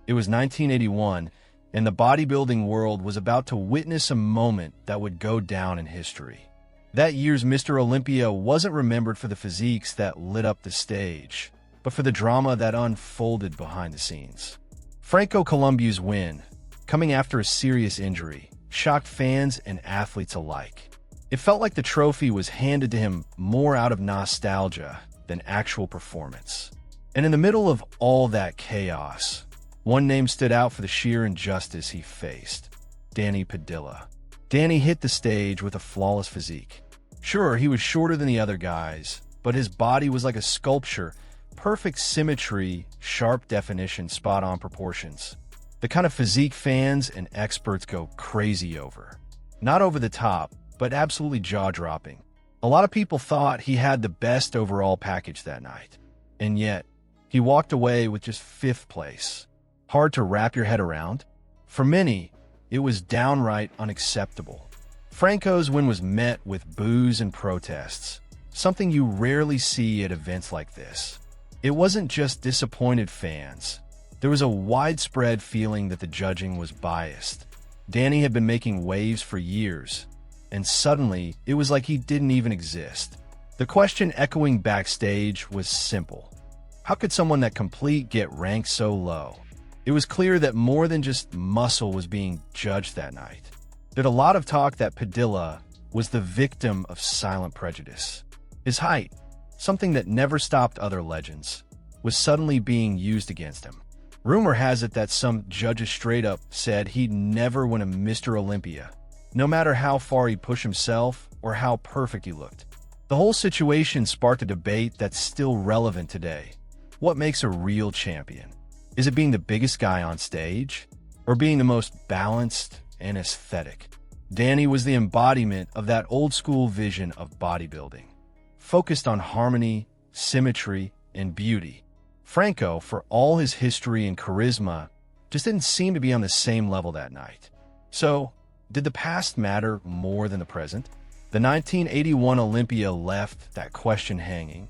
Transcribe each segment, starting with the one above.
It was 1981, and the bodybuilding world was about to witness a moment that would go down in history. That year's Mr. Olympia wasn't remembered for the physiques that lit up the stage, but for the drama that unfolded behind the scenes. Franco Columbu's win, coming after a serious injury, shocked fans and athletes alike. It felt like the trophy was handed to him more out of nostalgia than actual performance. And in the middle of all that chaos, one name stood out for the sheer injustice he faced: Danny Padilla. Danny hit the stage with a flawless physique. Sure, he was shorter than the other guys, but his body was like a sculpture: perfect symmetry, sharp definition, spot-on proportions. The kind of physique fans and experts go crazy over. Not over the top, but absolutely jaw-dropping. A lot of people thought he had the best overall package that night. And yet, he walked away with just 5th place. Hard to wrap your head around? For many, it was downright unacceptable. Franco's win was met with boos and protests, something you rarely see at events like this. It wasn't just disappointed fans. There was a widespread feeling that the judging was biased. Danny had been making waves for years, and suddenly, it was like he didn't even exist. The question echoing backstage was simple: how could someone that complete get ranked so low? It was clear that more than just muscle was being judged that night. There's a lot of talk that Padilla was the victim of silent prejudice. His height, something that never stopped other legends, was suddenly being used against him. Rumor has it that some judges straight up said he'd never win a Mr. Olympia, no matter how far he'd push himself or how perfect he looked. The whole situation sparked a debate that's still relevant today. What makes a real champion? Is it being the biggest guy on stage, or being the most balanced and aesthetic? Danny was the embodiment of that old-school vision of bodybuilding, focused on harmony, symmetry, and beauty. Franco, for all his history and charisma, just didn't seem to be on the same level that night. So, did the past matter more than the present? The 1981 Olympia left that question hanging,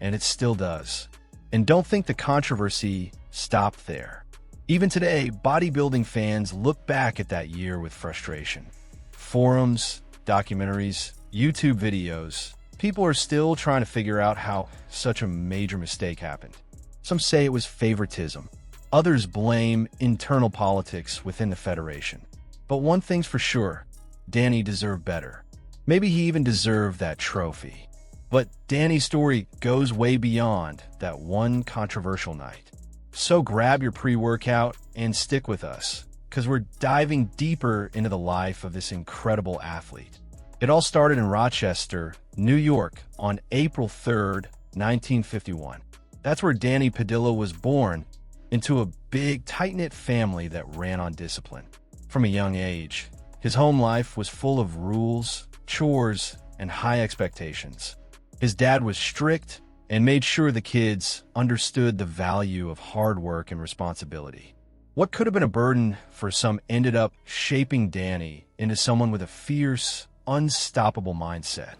and it still does. And don't think the controversy stopped there. Even today, bodybuilding fans look back at that year with frustration. Forums, documentaries, YouTube videos, people are still trying to figure out how such a major mistake happened. Some say it was favoritism. Others blame internal politics within the federation. But one thing's for sure, Danny deserved better. Maybe he even deserved that trophy. But Danny's story goes way beyond that one controversial night. So grab your pre-workout and stick with us, because we're diving deeper into the life of this incredible athlete. It all started in Rochester, New York, on April 3rd, 1951. That's where Danny Padilla was born, into a big, tight-knit family that ran on discipline. From a young age, his home life was full of rules, chores, and high expectations. His dad was strict and made sure the kids understood the value of hard work and responsibility. What could have been a burden for some ended up shaping Danny into someone with a fierce, unstoppable mindset.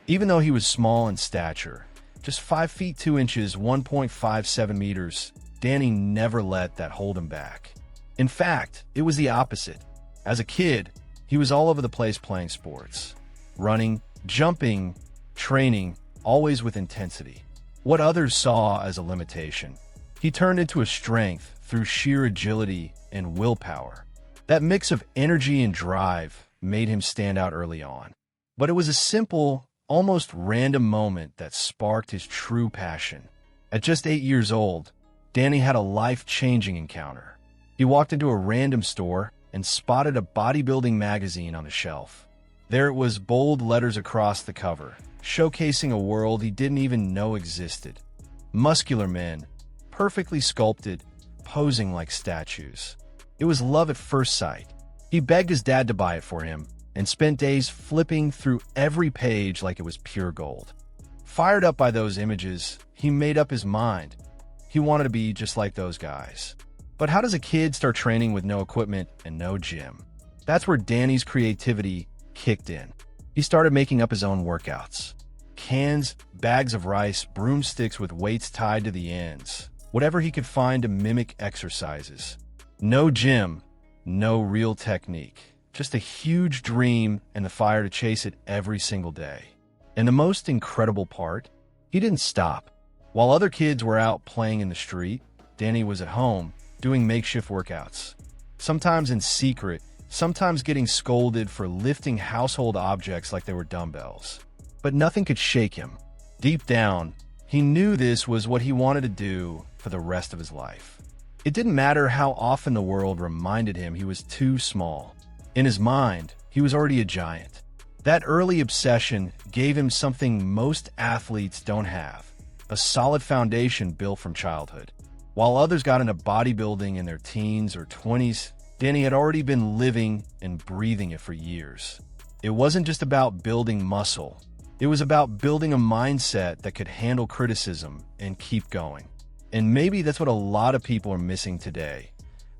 Even though he was small in stature, just 5 feet 2 inches, 1.57 meters, Danny never let that hold him back. In fact, it was the opposite. As a kid, he was all over the place playing sports. Running, jumping, training, always with intensity. What others saw as a limitation, he turned into a strength through sheer agility and willpower. That mix of energy and drive made him stand out early on. But it was a simple, almost random moment that sparked his true passion. At just 8 years old, Danny had a life-changing encounter. He walked into a random store and spotted a bodybuilding magazine on the shelf. There it was, bold letters across the cover, showcasing a world he didn't even know existed. Muscular men, perfectly sculpted, posing like statues. It was love at first sight. He begged his dad to buy it for him and spent days flipping through every page like it was pure gold. Fired up by those images, he made up his mind. He wanted to be just like those guys. But how does a kid start training with no equipment and no gym? That's where Danny's creativity kicked in. He started making up his own workouts. Cans, bags of rice, broomsticks with weights tied to the ends. Whatever he could find to mimic exercises. No gym, no real technique, just a huge dream and the fire to chase it every single day. And the most incredible part, he didn't stop. While other kids were out playing in the street, Danny was at home doing makeshift workouts. Sometimes in secret, sometimes getting scolded for lifting household objects like they were dumbbells. But nothing could shake him. Deep down, he knew this was what he wanted to do for the rest of his life. It didn't matter how often the world reminded him he was too small. In his mind, he was already a giant. That early obsession gave him something most athletes don't have, a solid foundation built from childhood. While others got into bodybuilding in their teens or 20s, Danny had already been living and breathing it for years. It wasn't just about building muscle. It was about building a mindset that could handle criticism and keep going. And maybe that's what a lot of people are missing today.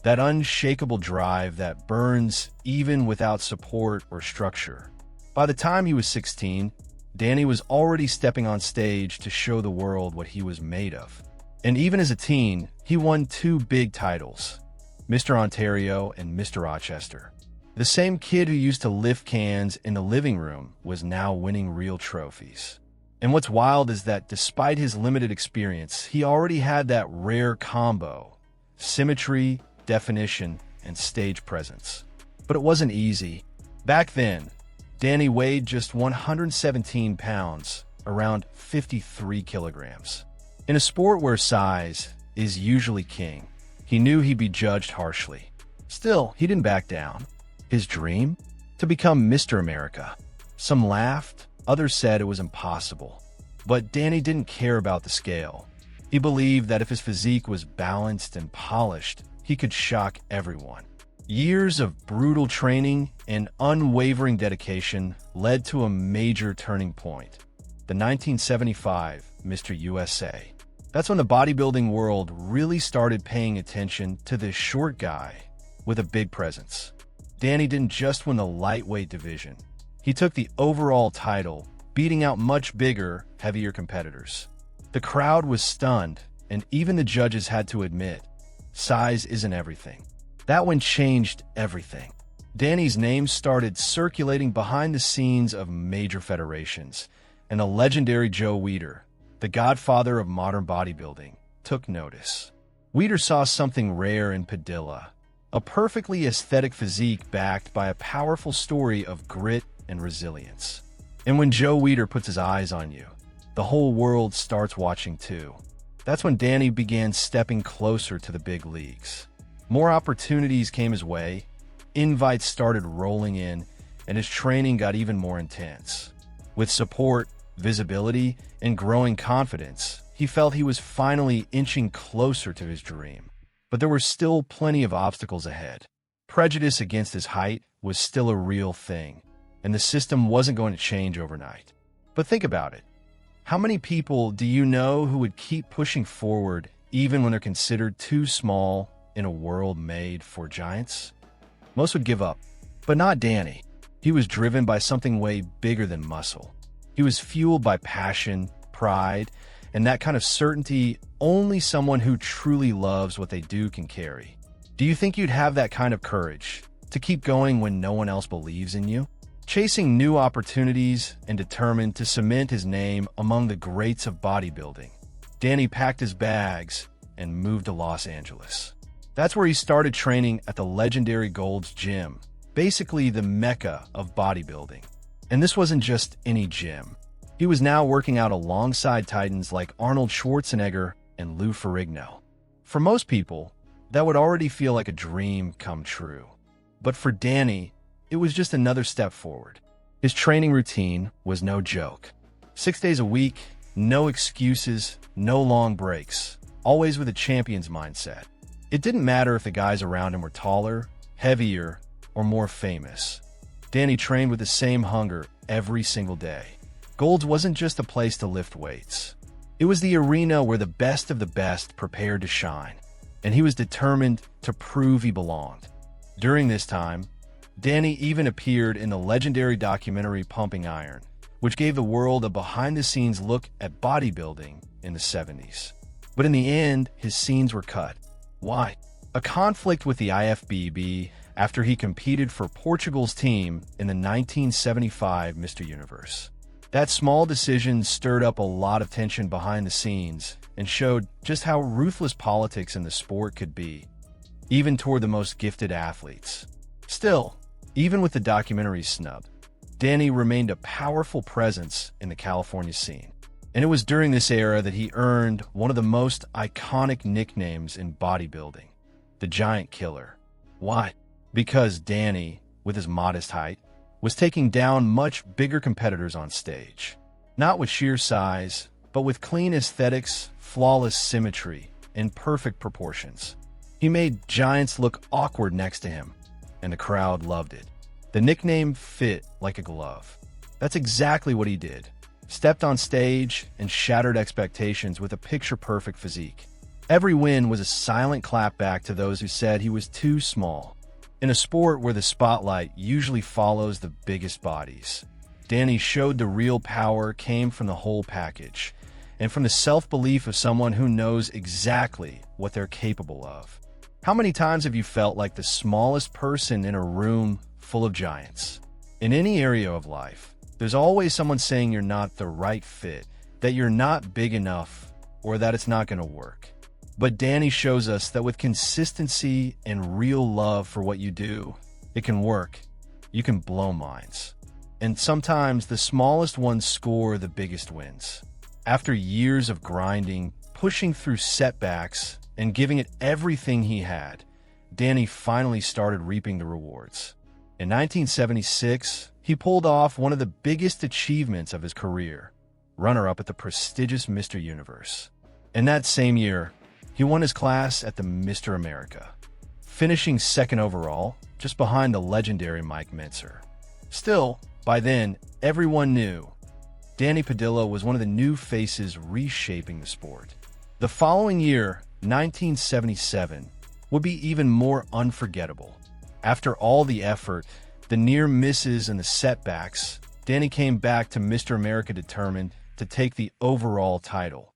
That unshakable drive that burns even without support or structure. By the time he was 16, Danny was already stepping on stage to show the world what he was made of. And even as a teen, he won 2 big titles, Mr. Ontario and Mr. Rochester. The same kid who used to lift cans in the living room was now winning real trophies. And what's wild is that despite his limited experience, he already had that rare combo: symmetry, definition, and stage presence. But it wasn't easy. Back then, Danny weighed just 117 pounds, around 53 kilograms. In a sport where size is usually king, he knew he'd be judged harshly. Still, he didn't back down. His dream? To become Mr. America. Some laughed, others said it was impossible. But Danny didn't care about the scale. He believed that if his physique was balanced and polished, he could shock everyone. Years of brutal training and unwavering dedication led to a major turning point: the 1975 Mr. USA. That's when the bodybuilding world really started paying attention to this short guy with a big presence. Danny didn't just win the lightweight division. He took the overall title, beating out much bigger, heavier competitors. The crowd was stunned, and even the judges had to admit, size isn't everything. That one changed everything. Danny's name started circulating behind the scenes of major federations, and the legendary Joe Weider, the godfather of modern bodybuilding, took notice. Weider saw something rare in Padilla, a perfectly aesthetic physique backed by a powerful story of grit and resilience. And when Joe Weider puts his eyes on you, the whole world starts watching too. That's when Danny began stepping closer to the big leagues. More opportunities came his way, invites started rolling in, and his training got even more intense. With support, visibility, and growing confidence, he felt he was finally inching closer to his dream. But there were still plenty of obstacles ahead. Prejudice against his height was still a real thing, and the system wasn't going to change overnight. But think about it. How many people do you know who would keep pushing forward even when they're considered too small in a world made for giants? Most would give up, but not Danny. He was driven by something way bigger than muscle. He was fueled by passion, pride, and that kind of certainty only someone who truly loves what they do can carry. Do you think you'd have that kind of courage to keep going when no one else believes in you? Chasing new opportunities and determined to cement his name among the greats of bodybuilding, Danny packed his bags and moved to Los Angeles. That's where he started training at the legendary Gold's Gym, basically the mecca of bodybuilding. And this wasn't just any gym. He was now working out alongside titans like Arnold Schwarzenegger and Lou Ferrigno. For most people, that would already feel like a dream come true. But for Danny, it was just another step forward. His training routine was no joke. 6 days a week, no excuses, no long breaks, always with a champion's mindset. It didn't matter if the guys around him were taller, heavier, or more famous. Danny trained with the same hunger every single day. Gold's wasn't just a place to lift weights. It was the arena where the best of the best prepared to shine, and he was determined to prove he belonged. During this time, Danny even appeared in the legendary documentary Pumping Iron, which gave the world a behind-the-scenes look at bodybuilding in the 70s. But in the end, his scenes were cut. Why? a conflict with the IFBB after he competed for Portugal's team in the 1975 Mr. Universe. That small decision stirred up a lot of tension behind the scenes and showed just how ruthless politics in the sport could be, even toward the most gifted athletes. Still, even with the documentary snub, Danny remained a powerful presence in the California scene. And it was during this era that he earned one of the most iconic nicknames in bodybuilding, the Giant Killer. Why? Because Danny, with his modest height, was taking down much bigger competitors on stage. Not with sheer size, but with clean aesthetics, flawless symmetry, and perfect proportions. He made giants look awkward next to him, and the crowd loved it. The nickname fit like a glove. That's exactly what he did. Stepped on stage and shattered expectations with a picture-perfect physique. Every win was a silent clapback to those who said he was too small. In a sport where the spotlight usually follows the biggest bodies, Danny showed the real power came from the whole package, and from the self-belief of someone who knows exactly what they're capable of. How many times have you felt like the smallest person in a room full of giants? In any area of life, there's always someone saying you're not the right fit, that you're not big enough, or that it's not going to work. But Danny shows us that with consistency and real love for what you do, it can work. You can blow minds. And sometimes the smallest ones score the biggest wins. After years of grinding, pushing through setbacks, and giving it everything he had, Danny finally started reaping the rewards. In 1976, he pulled off one of the biggest achievements of his career, runner-up at the prestigious Mr. Universe. In that same year, he won his class at the Mr. America, finishing second overall, just behind the legendary Mike Mentzer. Still, by then, everyone knew Danny Padilla was one of the new faces reshaping the sport. The following year, 1977, would be even more unforgettable. After all the effort, the near misses and the setbacks, Danny came back to Mr. America determined to take the overall title.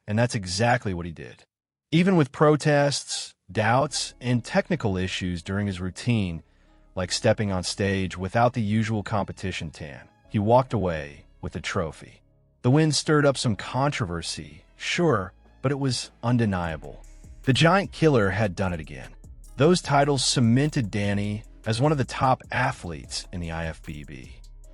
And that's exactly what he did. Even with protests, doubts, and technical issues during his routine, like stepping on stage without the usual competition tan, he walked away with a trophy. The win stirred up some controversy, sure, but it was undeniable. The Giant Killer had done it again. Those titles cemented Danny as one of the top athletes in the IFBB.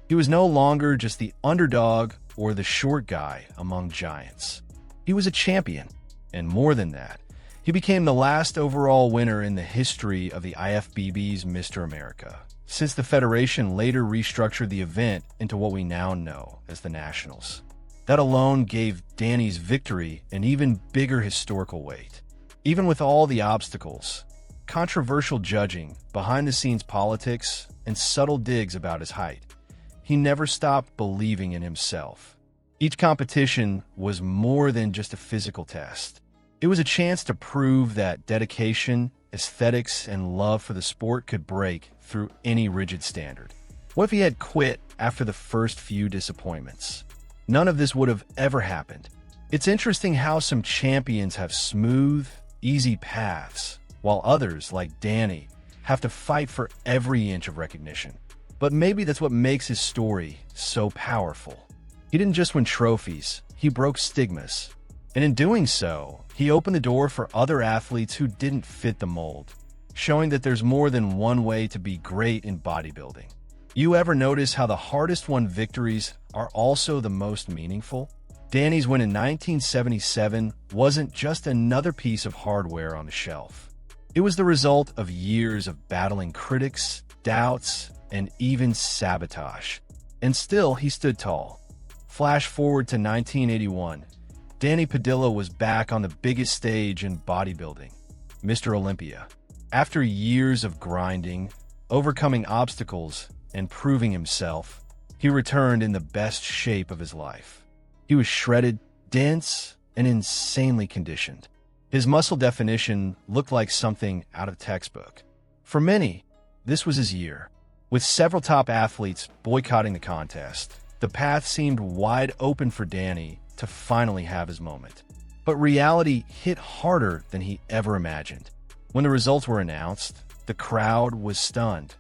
He was no longer just the underdog or the short guy among giants. He was a champion. And more than that, he became the last overall winner in the history of the IFBB's Mr. America, since the Federation later restructured the event into what we now know as the Nationals. That alone gave Danny's victory an even bigger historical weight. Even with all the obstacles, controversial judging, behind-the-scenes politics, and subtle digs about his height, he never stopped believing in himself. Each competition was more than just a physical test. It was a chance to prove that dedication, aesthetics, and love for the sport could break through any rigid standard. What if he had quit after the first few disappointments? None of this would have ever happened. It's interesting how some champions have smooth, easy paths, while others, like Danny, have to fight for every inch of recognition. But maybe that's what makes his story so powerful. He didn't just win trophies, he broke stigmas. And in doing so, he opened the door for other athletes who didn't fit the mold, showing that there's more than one way to be great in bodybuilding. You ever notice how the hardest-won victories are also the most meaningful? Danny's win in 1977 wasn't just another piece of hardware on the shelf. It was the result of years of battling critics, doubts, and even sabotage. And still, he stood tall. Flash forward to 1981. Danny Padilla was back on the biggest stage in bodybuilding, Mr. Olympia. After years of grinding, overcoming obstacles, and proving himself, he returned in the best shape of his life. He was shredded, dense, and insanely conditioned. His muscle definition looked like something out of textbook. For many, this was his year. With several top athletes boycotting the contest, the path seemed wide open for Danny to finally have his moment. But reality hit harder than he ever imagined. When the results were announced, the crowd was stunned.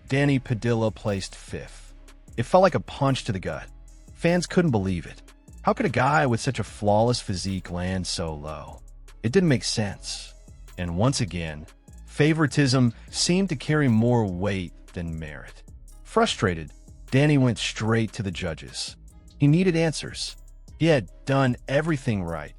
Danny Padilla placed 5th. It felt like a punch to the gut. Fans couldn't believe it. How could a guy with such a flawless physique land so low? It didn't make sense. And once again, favoritism seemed to carry more weight than merit. Frustrated, Danny went straight to the judges. He needed answers. He had done everything right,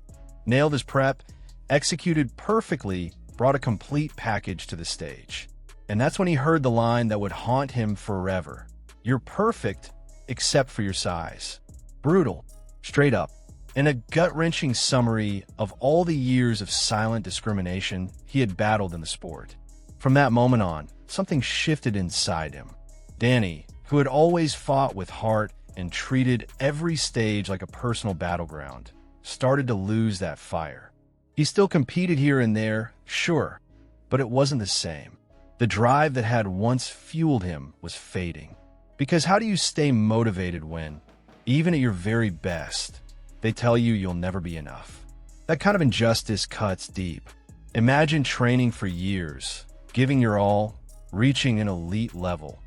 nailed his prep, executed perfectly, brought a complete package to the stage. And that's when he heard the line that would haunt him forever. "You're perfect, except for your size." Brutal, straight up, and a gut-wrenching summary of all the years of silent discrimination he had battled in the sport. From that moment on, something shifted inside him. Danny, who had always fought with heart and treated every stage like a personal battleground, started to lose that fire. He still competed here and there, sure, but it wasn't the same. The drive that had once fueled him was fading. Because how do you stay motivated when, even at your very best, they tell you you'll never be enough? That kind of injustice cuts deep. Imagine training for years, giving your all, reaching an elite level,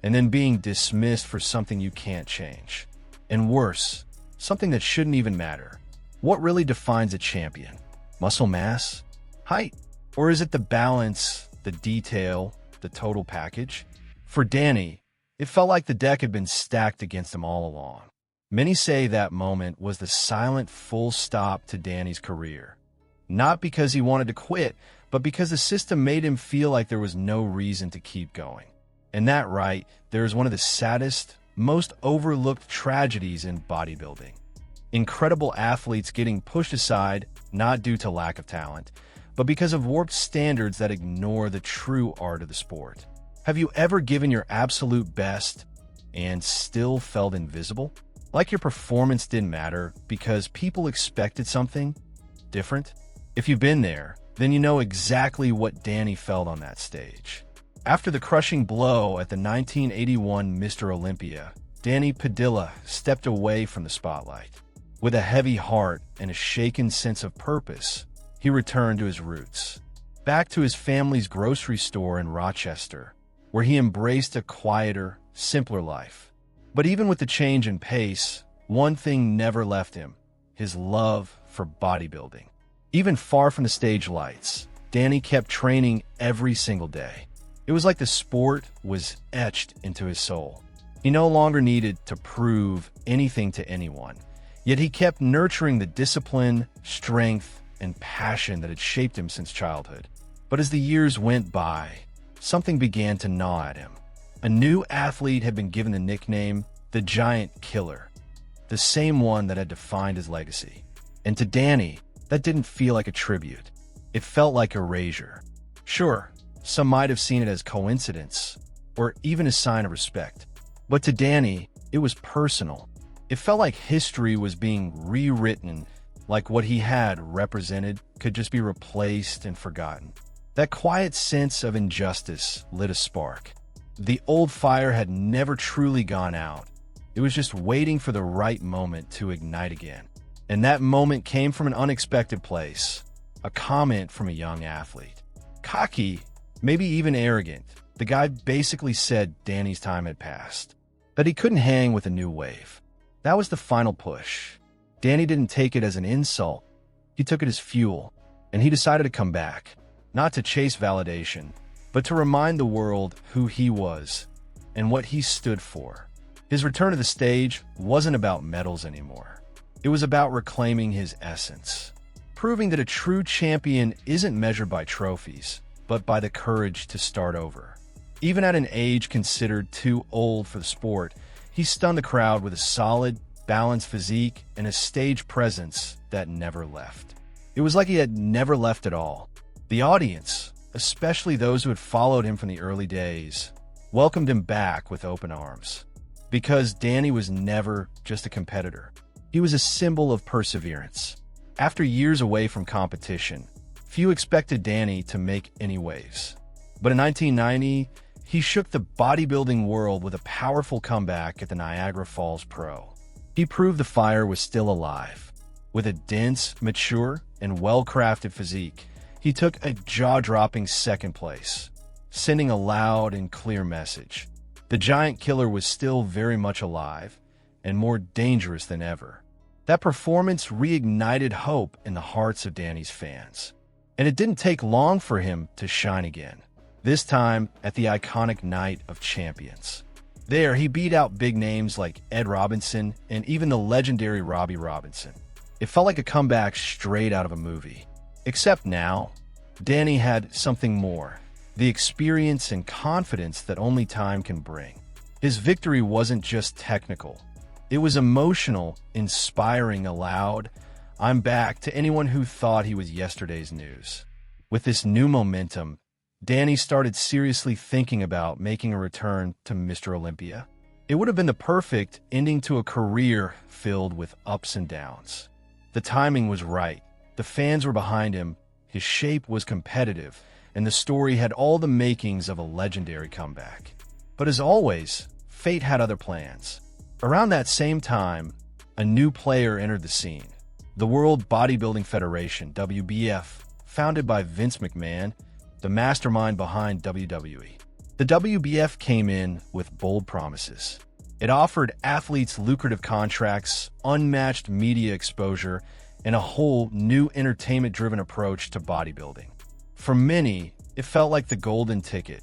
and then being dismissed for something you can't change. And worse, something that shouldn't even matter. What really defines a champion? Muscle mass? Height? Or is it the balance, the detail, the total package? For Danny, it felt like the deck had been stacked against him all along. Many say that moment was the silent full stop to Danny's career. Not because he wanted to quit, but because the system made him feel like there was no reason to keep going. And that right, there is one of the saddest, most overlooked tragedies in bodybuilding. Incredible athletes getting pushed aside, not due to lack of talent, but because of warped standards that ignore the true art of the sport. Have you ever given your absolute best and still felt invisible? Like your performance didn't matter because people expected something different? If you've been there, then you know exactly what Danny felt on that stage. After the crushing blow at the 1981 Mr. Olympia, Danny Padilla stepped away from the spotlight. With a heavy heart and a shaken sense of purpose, he returned to his roots, back to his family's grocery store in Rochester, where he embraced a quieter, simpler life. But even with the change in pace, one thing never left him: his love for bodybuilding. Even far from the stage lights, Danny kept training every single day. It was like the sport was etched into his soul. He no longer needed to prove anything to anyone, yet he kept nurturing the discipline, strength, and passion that had shaped him since childhood. But as the years went by, something began to gnaw at him. A new athlete had been given the nickname the Giant Killer, the same one that had defined his legacy. And to Danny, that didn't feel like a tribute. It felt like erasure. Sure, some might have seen it as coincidence, or even a sign of respect. But to Danny, it was personal. It felt like history was being rewritten, like what he had represented could just be replaced and forgotten. That quiet sense of injustice lit a spark. The old fire had never truly gone out. It was just waiting for the right moment to ignite again. And that moment came from an unexpected place. A comment from a young athlete. Cocky, maybe even arrogant, the guy basically said Danny's time had passed, that he couldn't hang with a new wave. That was the final push. Danny didn't take it as an insult. He took it as fuel, and he decided to come back, not to chase validation, but to remind the world who he was and what he stood for. His return to the stage wasn't about medals anymore. It was about reclaiming his essence, proving that a true champion isn't measured by trophies, but by the courage to start over. Even at an age considered too old for the sport, he stunned the crowd with a solid, balanced physique and a stage presence that never left. It was like he had never left at all. The audience, especially those who had followed him from the early days, welcomed him back with open arms. Because Danny was never just a competitor. He was a symbol of perseverance. After years away from competition, few expected Danny to make any waves. But in 1990, he shook the bodybuilding world with a powerful comeback at the Niagara Falls Pro. He proved the fire was still alive. With a dense, mature, and well-crafted physique, he took a jaw-dropping second place, sending a loud and clear message. The giant killer was still very much alive and more dangerous than ever. That performance reignited hope in the hearts of Danny's fans. And it didn't take long for him to shine again, this time at the iconic Night of Champions. There, he beat out big names like Ed Robinson and even the legendary Robbie Robinson. It felt like a comeback straight out of a movie. Except now, Danny had something more, the experience and confidence that only time can bring. His victory wasn't just technical. It was emotional, inspiring a loud, "I'm back" to anyone who thought he was yesterday's news. With this new momentum, Danny started seriously thinking about making a return to Mr. Olympia. It would have been the perfect ending to a career filled with ups and downs. The timing was right. The fans were behind him, his shape was competitive, and the story had all the makings of a legendary comeback. But as always, fate had other plans. Around that same time, a new player entered the scene. The World Bodybuilding Federation, WBF, founded by Vince McMahon, the mastermind behind WWE. The WBF came in with bold promises. It offered athletes lucrative contracts, unmatched media exposure, and a whole new entertainment-driven approach to bodybuilding. For many, it felt like the golden ticket,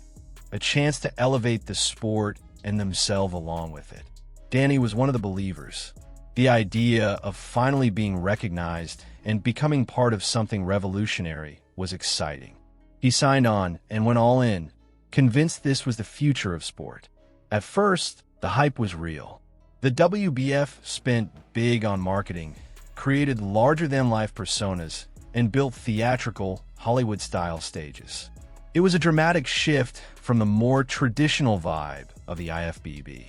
a chance to elevate the sport and themselves along with it. Danny was one of the believers. The idea of finally being recognized and becoming part of something revolutionary was exciting. He signed on and went all in, convinced this was the future of sport. At first, the hype was real. The WBF spent big on marketing, created larger-than-life personas, and built theatrical, Hollywood-style stages. It was a dramatic shift from the more traditional vibe of the IFBB.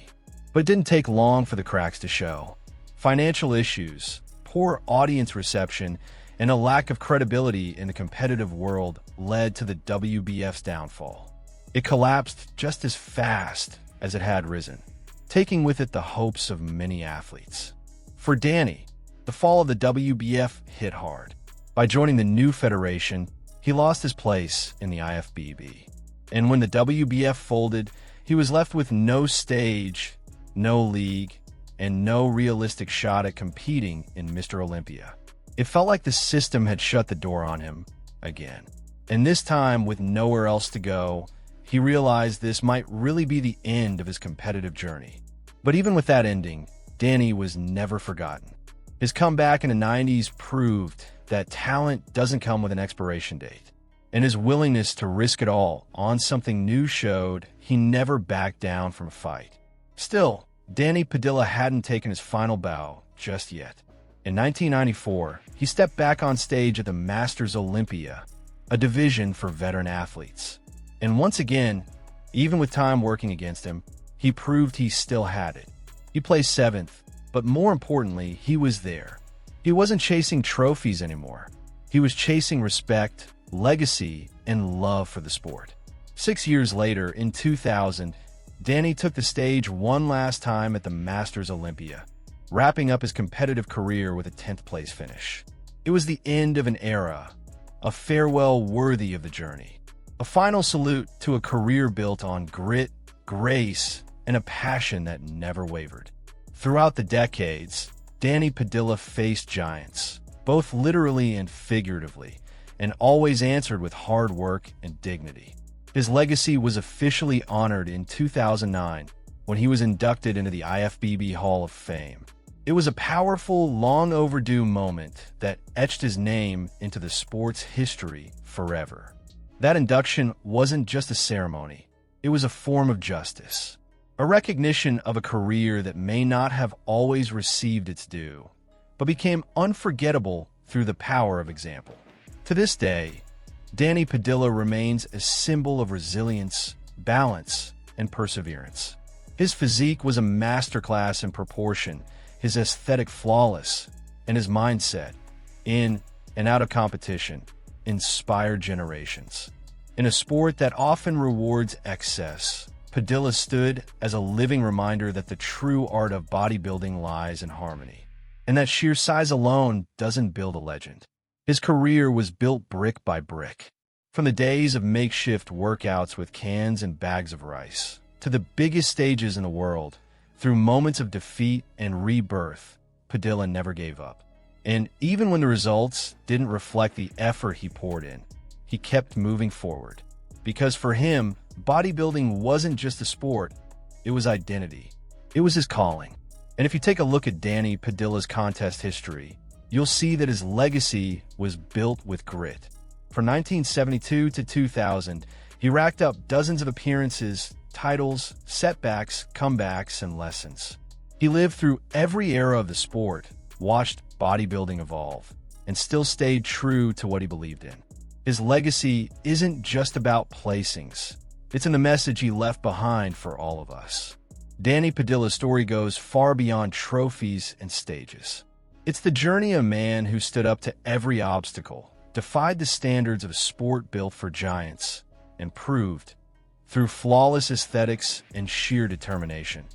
But it didn't take long for the cracks to show. Financial issues, poor audience reception, and a lack of credibility in the competitive world led to the WBF's downfall. It collapsed just as fast as it had risen, taking with it the hopes of many athletes. For Danny, the fall of the WBF hit hard. By joining the new federation, he lost his place in the IFBB. And when the WBF folded, he was left with no stage, no league, and no realistic shot at competing in Mr. Olympia. It felt like the system had shut the door on him again. And this time, with nowhere else to go, he realized this might really be the end of his competitive journey. But even with that ending, Danny was never forgotten. His comeback in the 90s proved that talent doesn't come with an expiration date. And his willingness to risk it all on something new showed he never backed down from a fight. Still, Danny Padilla hadn't taken his final bow just yet. In 1994, he stepped back on stage at the Masters Olympia, a division for veteran athletes. And once again, even with time working against him, he proved he still had it. He placed 7th, but more importantly, he was there. He wasn't chasing trophies anymore. He was chasing respect, legacy, and love for the sport. 6 years later, in 2000, Danny took the stage one last time at the Masters Olympia, wrapping up his competitive career with a 10th place finish. It was the end of an era, a farewell worthy of the journey, a final salute to a career built on grit, grace, and a passion that never wavered. Throughout the decades, Danny Padilla faced giants, both literally and figuratively, and always answered with hard work and dignity. His legacy was officially honored in 2009 when he was inducted into the IFBB Hall of Fame. It was a powerful, long overdue moment that etched his name into the sport's history forever. That induction wasn't just a ceremony, it was a form of justice, a recognition of a career that may not have always received its due, but became unforgettable through the power of example. To this day, Danny Padilla remains a symbol of resilience, balance, and perseverance. His physique was a masterclass in proportion, his aesthetic flawless, and his mindset, in and out of competition, inspired generations. In a sport that often rewards excess, Padilla stood as a living reminder that the true art of bodybuilding lies in harmony, and that sheer size alone doesn't build a legend. His career was built brick by brick. From the days of makeshift workouts with cans and bags of rice, to the biggest stages in the world, through moments of defeat and rebirth, Padilla never gave up. And even when the results didn't reflect the effort he poured in, he kept moving forward. Because for him, bodybuilding wasn't just a sport, it was identity. It was his calling. And if you take a look at Danny Padilla's contest history, you'll see that his legacy was built with grit. From 1972 to 2000, he racked up dozens of appearances, titles, setbacks, comebacks, and lessons. He lived through every era of the sport, watched bodybuilding evolve, and still stayed true to what he believed in. His legacy isn't just about placings. It's in the message he left behind for all of us. Danny Padilla's story goes far beyond trophies and stages. It's the journey of a man who stood up to every obstacle, defied the standards of a sport built for giants, and proved, through flawless aesthetics and sheer determination,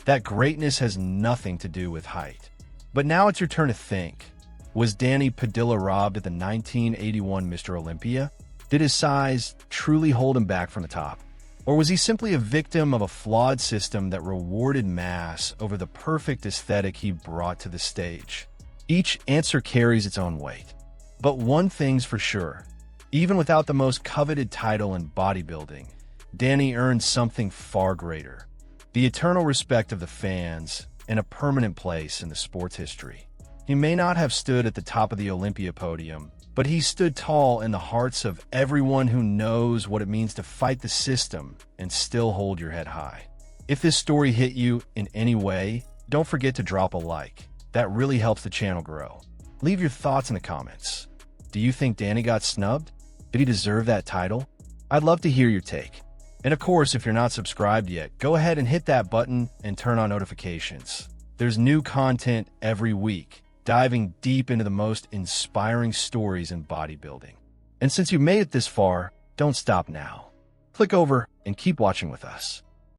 that greatness has nothing to do with height. But now it's your turn to think. Was Danny Padilla robbed at the 1981 Mr. Olympia? Did his size truly hold him back from the top? Or was he simply a victim of a flawed system that rewarded mass over the perfect aesthetic he brought to the stage? Each answer carries its own weight. But one thing's for sure, even without the most coveted title in bodybuilding, Danny earned something far greater: the eternal respect of the fans and a permanent place in the sport's history. He may not have stood at the top of the Olympia podium, but he stood tall in the hearts of everyone who knows what it means to fight the system and still hold your head high. If this story hit you in any way, don't forget to drop a like. That really helps the channel grow. Leave your thoughts in the comments. Do you think Danny got snubbed? Did he deserve that title? I'd love to hear your take. And of course, if you're not subscribed yet, go ahead and hit that button and turn on notifications. There's new content every week, diving deep into the most inspiring stories in bodybuilding. And since you made it this far, don't stop now. Click over and keep watching with us.